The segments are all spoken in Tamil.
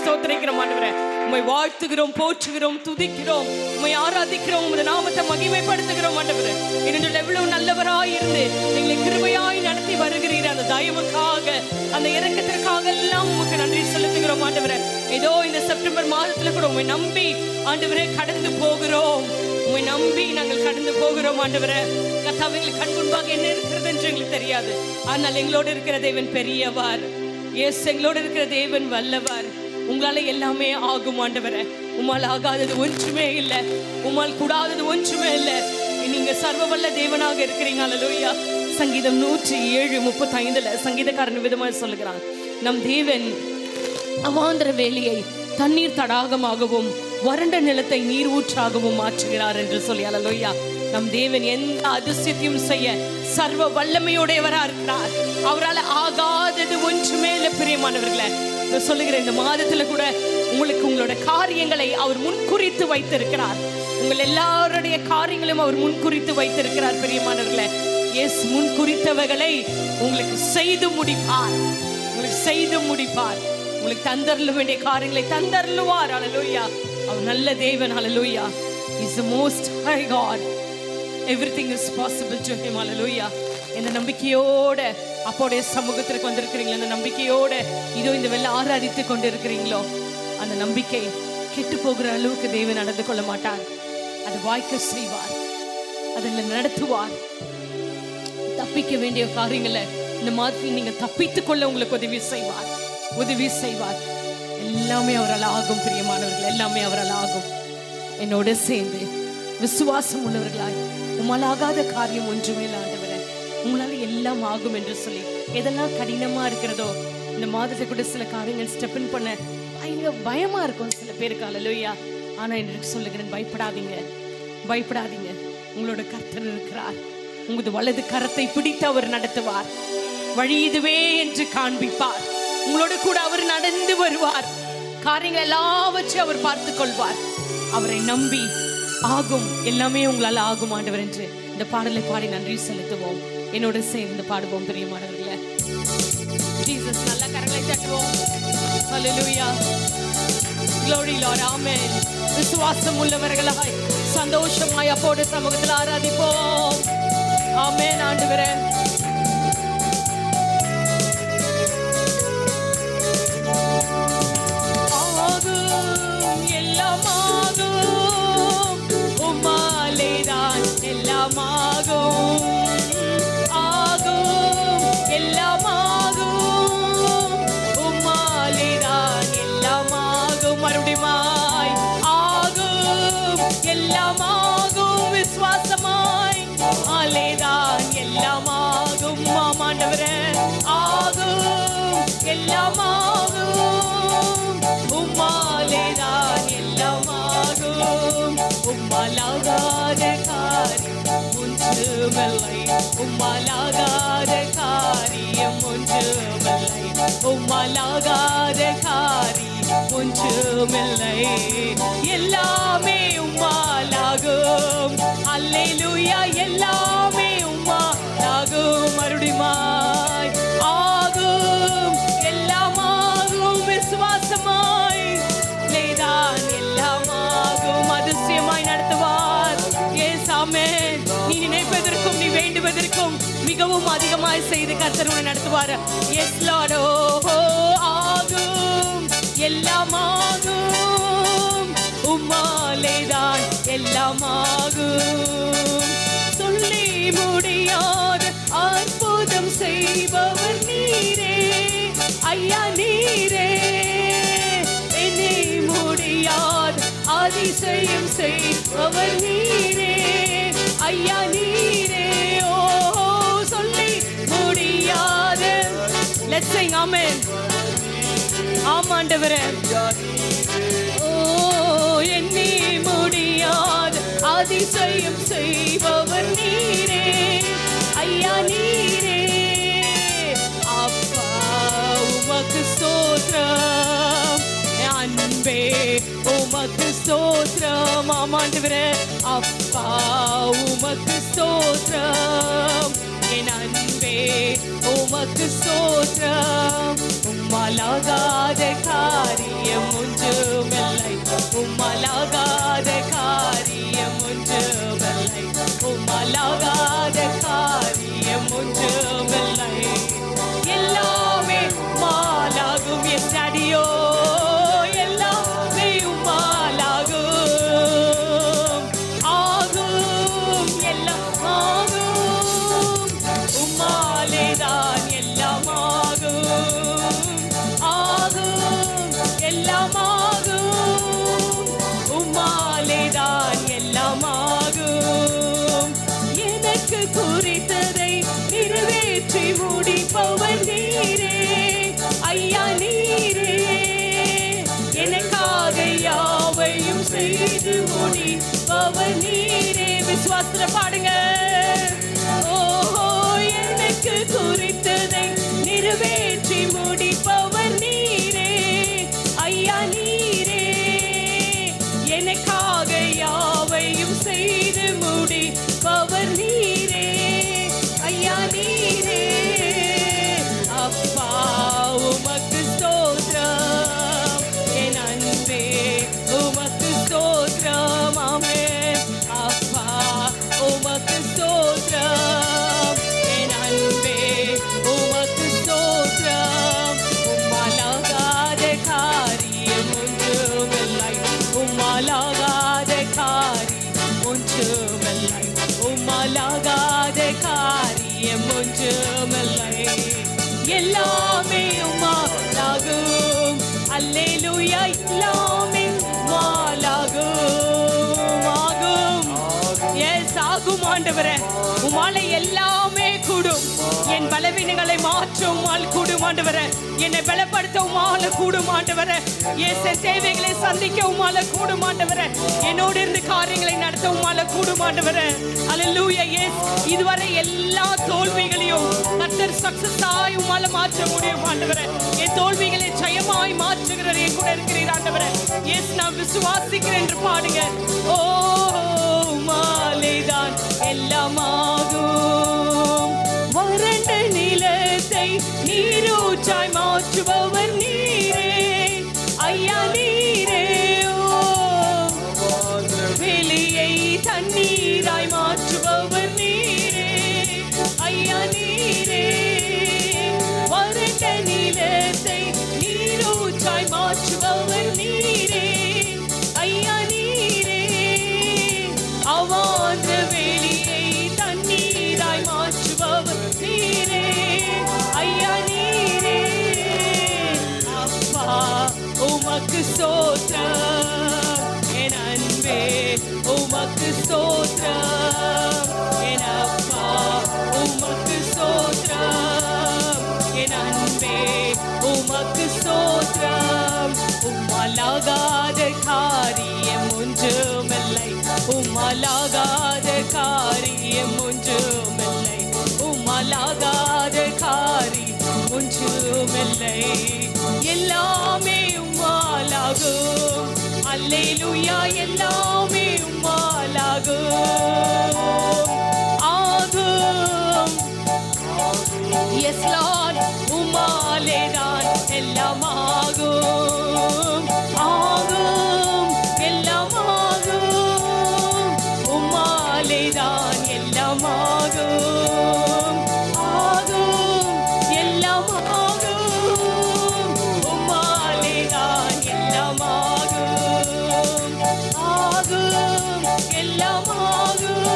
ஸ்தோத்திரிக்கிறோம் ஆண்டவரே. உம்மை வாழ்த்துகிறோம், போற்றுகிறோம், துதிக்கிறோம், உம்மை ஆராதிக்கிறோம், உமது நாமத்தை மகிமைப்படுத்துகிறோம் ஆண்டவரே. ஏனென்றால் எவ்வளவு நல்லவராய் இருந்து எங்களை கிருபையாய் நடத்தி வருகிறீர். அந்த தயவுக்காக, அந்த இரக்கத்திற்காக எல்லாம் உமக்கு நன்றி செலுத்துகிறோம் ஆண்டவரே. ஏதோ இந்த செப்டம்பர் மாதத்துல கூட உம்மை நம்பி ஆண்டவரே கடந்து போகிறோம். உம்மை நம்பி நாங்கள் கடந்து போகிறோம் ஆண்டவரே. கர்த்தாவே, எங்களுக்கு கண் முன்பாக என்ன இருக்கிறது என்று எங்களுக்கு தெரியாது. ஆனால் எங்களோடு இருக்கிற தேவன் பெரியவர். எஸ், எங்களோடு இருக்கிற தேவன் வல்லவர். உங்களால எல்லாமே ஆகும் ஆண்டவரே. உம்மால் ஆகாதது ஒன்றுமே இல்லை, உம்மால் கூடாதது ஒன்றுமே இல்லை. நீங்க சர்வ வல்ல தேவனாக இருக்கிறீங்க. அல்லேலூயா. சங்கீதம் 107:35 சங்கீதக்காரன் விதமாக சொல்லுகிறான், நம் தேவன் அவாந்தர வேலியை தண்ணீர் தடாகமாகவும் வறண்ட நிலத்தை நீர் ஊற்றாகவும் மாற்றுகிறார் என்று சொல்லி. அல்லேலூயா. நம் தேவன் எந்த அதிசயத்தையும் செய்ய சர்வ வல்லமையுடையவரா இருக்கிறார். அவரால் ஆகாதது ஒன்றுமே இல்லை. பிரியமானவர்களே, சொல்லுகிற இந்த மாதத்துல கூட உங்களுக்கு உங்களோட காரியங்களை அவர் முன்குறித்து வைத்திருக்கிறார். உங்கள் எல்லாருடைய காரியங்களையும் அவர் முன்குறித்து வைத்திருக்கிறார். பிரியமானவர்களே, எஸ், முன்குறித்தவைகளை உங்களுக்கு செய்து முடிப்பார். உங்களுக்கு செய்து முடிப்பார். உங்களுக்கு தந்தருள வேண்டிய காரியங்களை தந்தருளுவார். அல்லேலூயா. அவர் நல்ல தேவன். அல்லேலூயா. He is the most high God. Everything is possible to him. Hallelujah. இந்த நம்பிக்கையோட அப்போடைய சமூகத்திற்கு வந்திருக்கிறீங்களோ, அந்த நம்பிக்கையோட இதோ இந்த வெள்ள ஆராதித்து கொண்டு இருக்கிறீங்களோ, அந்த நம்பிக்கை கெட்டு போகிற அளவுக்கு தேவன் நடந்து கொள்ள மாட்டார். அது வாய்க்க செய்வார், அதில் நடத்துவார். தப்பிக்க வேண்டிய காரியங்களை இந்த மாதிரி நீங்க தப்பித்துக் கொள்ள உங்களுக்கு உதவி செய்வார், உதவி செய்வார். எல்லாமே அவரால் ஆகும். பிரியமானவர்கள், எல்லாமே அவரால் ஆகும். என்னோட சேர்ந்து விசுவாசம் உள்ளவர்களாய், உம்மால் ஆகாத காரியம் ஒன்றுமே இல்லை ஆண்டவரே, உங்களால எல்லாம் ஆகும் என்று சொல்லி எதெல்லாம் கடினமா இருக்கிறதோ இந்த மாதத்தை கூட சில காரியங்கள் ஸ்டெப் இன் பண்ண பயமா இருக்கும் சில பேருக்கு. அல்லேலூயா. ஆனா எனக்கு சொல்லுகிறேன், பயப்படாதீங்க, பயப்படாதீங்க. உங்களோட கர்த்தர் இருக்கிறார். உங்களது வலது கரத்தை பிடித்து அவர் நடத்துவார். வழி இதுவே என்று காண்பிப்பார். உங்களோட கூட அவர் நடந்து வருவார். காரியங்கள் எல்லாவற்றையும் அவர் பார்த்துக் கொள்வார். அவரை நம்பி ஆகும், எல்லாமே உங்களால் ஆகும் ஆண்டவர் என்று இந்த பாடலை பாடி நன்றி செலுத்துவோம். என்னோட சேர்ந்து பாடுவோம். பிரியமானவர்களே, ஜீசஸ் நல்ல கரங்களை தட்டுவோம். ஹல்லேலூயா. Glory Lord. Amen. விசுவாசம் உள்ளவர்களாய் சந்தோஷமாய் அப்போது சமூகத்தில் ஆராதிப்போம். ஆமென் ஆண்டவரே. உம்மாலாகாத காரியம் ஒன்றுமில்லை, உம்மாலாகாத காரியம் ஒன்றுமில்லை, எல்லாமே உம்மாலாகும். அல்லேலூயா. எல்லாமே உம்மாலாகும். மறுபடியுமாய் ஆகும், எல்லாமாகும். விசுவாசமாய் நீதான் எல்லாமாகும். அதிசயமாய் நடத்துவார். எஸ், ஆமென். நீ நினைப்பதற்கும் நீ வேண்டுவதற்கும் மிகவும் அதிகமாய் செய்து கர்த்தர் உன்னை நடத்துவார். Yes Lord. ஆகும், எல்லாமாகும். உம்மாலேதான் எல்லாமாகும். சொல்லி முடியாத அற்புதம் செய்பவர் நீரே ஐயா, நீரே. எண்ணி முடியாத அதிசயம் செய்பவர் நீரே ஐயா, நீரே. ஓ, சொல்லி முடியாத. Let's sing. Amen. ஆமாண்டவரே. ஓ, எண்ணி முடியாத அதிசயம் செய்பவர் நீரே ஐயா, நீரே. அப்பா உமக்கு ஸ்தோத்திரம், அன்பே உமக்கு ஸ்தோத்திரம். ஆமாண்டவரே. அப்பா உமக்கு ஸ்தோத்திரம், என் அன்பே உமக்கு ஸ்தோத்திரம். உம்மாலாகாத காரியம் வியாதியோ எல்லாமே உம்மாலாகும். ஆகும், எல்லாம் ஆகும். உம்மாலேதான் எல்லாம் ஆகும். ஆகும், எல்லாம் ஆகும். உம்மாலேதான் எல்லாம் ஆகும். எனக்கு குறித்ததை நிறைவேற்றி முடிப்பவர் நீரே ஐயா, நீரே. எனக்காக யாவையும் செய்து முடிப்பவர் நீரே. விசுவாசத்துல பாடுங்க. ஓஹோ, எனக்கு குறித்ததை நிறைவேற்றி முடிப்பவர் நீரே ஐயா, நீரே. எனக்காக யாவையும் செய்து முடிப்பவர் நீரே ஐயா, நீரே. அப்பா உமக்கு ஸ்தோத்திரம், என் அன்பே உமக்கு ஸ்தோத்திரம். ஆமென். அப்பா உமக்கு ஸ்தோத்திரம், என் அன்பே உமக்கு ஸ்தோத்திரம். உம்மாலாகாத காரியம் ஒன்றுமில்லை, உம்மாலாகாத காரியம் ஒன்றுமில்லை, உம்மாலாகாத காரியம் ஒன்றுமில்லை. எல்லாமே உம்மாலாகும். அல்லேலூயா, எல்லாமே உம்மாலாகும். ஆகும். எஸ், ஆகும் ஆண்டவரே. உம்மால எல்லாமே கூடும். என் பலவீனங்களை மாற்ற உம்மால் கூடும் ஆண்டவரே. என்னை பலப்படுத்த உம்மால கூடும் ஆண்டவரே. எஸ், தேவைகளை சந்திக்க உம்மால கூடும் ஆண்டவரே. என்னோடு இருந்து காரியங்களை நடத்த உம்மால கூடும் ஆண்டவரே. அல்லேலூயா. எஸ், இதுவரை எல்லா தோல்விகளையும் கர்த்தர் சக்சஸாய் உம்மால மாற்ற முடியும் ஆண்டவரே. என் தோல்விகளை ஜெயமாய் மாற்றுகிறவர் என் கூட இருக்கிறீர் ஆண்டவரே. எஸ், நான் விசுவாசிக்கிறேன் என்று பாடுங்க. ஓ, உம்மாலேதான் எல்லாம் ஆகும். வறண்ட நிலத்தை நீரூற்றாய் மாற்றுபவர் நீரே ஐயா, நீரே. வெளியை தண்ணீராய் மாற்றுபவர் நீரே ஐயா, நீரே. வறண்ட நிலத்தை நீரூற்றாய் மாற்றுபவர் நீரே ஐயா, நீரே. அவாந்த வெளியை தண்ணீராய் மாற்றுபவர் நீரே ஐயா, நீரே. அப்பா உமக்கு ஸ்தோத்திரம், என் அன்பே உமக்கு ஸ்தோத்திரம். என் அப்பா உமக்கு ஸ்தோத்திரம், என் அன்பே உமக்கு ஸ்தோத்திரம். உம்மாலாகாத காரியம் ஒன்றுமில்லை, உம்மாலாகாத காரியம் ஒன்றுமில்லை, உம்மாலாகாத காரியம் ஒன்றுமில்லை. எல்லாமே உம்மாலாகும். அல்லேலூயா, எல்லாமே உம்மாலாகும். ஆகும். எஸ் லார்ட், உம்மாலேதான் எல்லாம் ஆகும். ஆகும், எல்லாம் ஆகும். உம்மாலேதான் எல்லாம் ஆகும். ஆகும், எல்லாம் ஆகும். உம்மாலேதான் எல்லாம் ஆகும். ஆகும், எல்லாம் ஆகும்.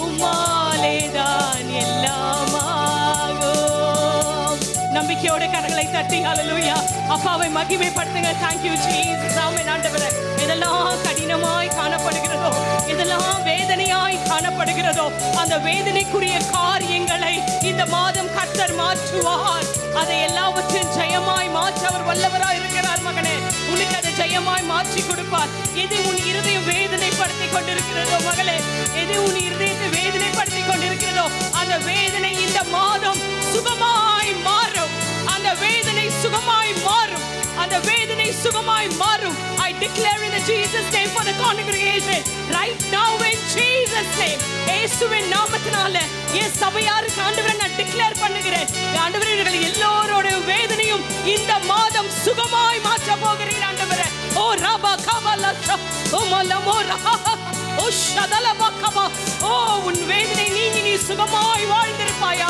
உம்மாலேதான் எல்லாம் ஆகும். நம்பிக்கையோட கரங்களை தட்டி ஹல்லேலூயா அப்பாவை மகிமைப்படுத்துங்க. Thank you Jesus. ஆமென் ஆண்டவரே. இதெல்லாம் கடினமாய் காணப்படுகிறதோ, இதெல்லாம் வேதனையாய் காணப்படுகிறதோ, அந்த வேதனைக்குரிய காரியங்களை இந்த மாதம் கர்த்தர் மாற்றுவார். அதை எல்லாவற்றையும் ஜெயமாய் மாற்ற அவர் வல்லவராய் இருக்கிறார். மகனே, உனக்கு அதை ஜெயமாய் மாற்றி கொடுப்பார். எது உன் இருதயம் வேதனைப்படுத்தி கொண்டிருக்கிறதோ மகளே, எது உன் இருதயத்தை வேதனைப்படுத்தி கொண்டிருக்கிறதோ அந்த வேதனை இந்த மாதம் சுகமாய் மாறும். அந்த வேதனை சுகமாய் மாறும். அந்த வேதனை சுகமாய் மாறும். I declare in the Jesus name for the congregation right now in Jesus name. இயேசுவின் நாமத்தினால என் சபையாருக்கு ஆண்டவரே நான் டிக்ளேர் பண்ணுகிறேன். ஆண்டவரே நீங்கள் எல்லோரோட வேதனையும் இந்த மாதம் சுகமாய் மாற்ற போகிறீர் ஆண்டவரே. ஓ ரபா கபலா ஓ மலமோ ரஹா ஓ ஷதலபா கபா. ஓ உன் வேதனை நீங்கி நீ சுகமாய் வாழ்ந்திருப்பாயா.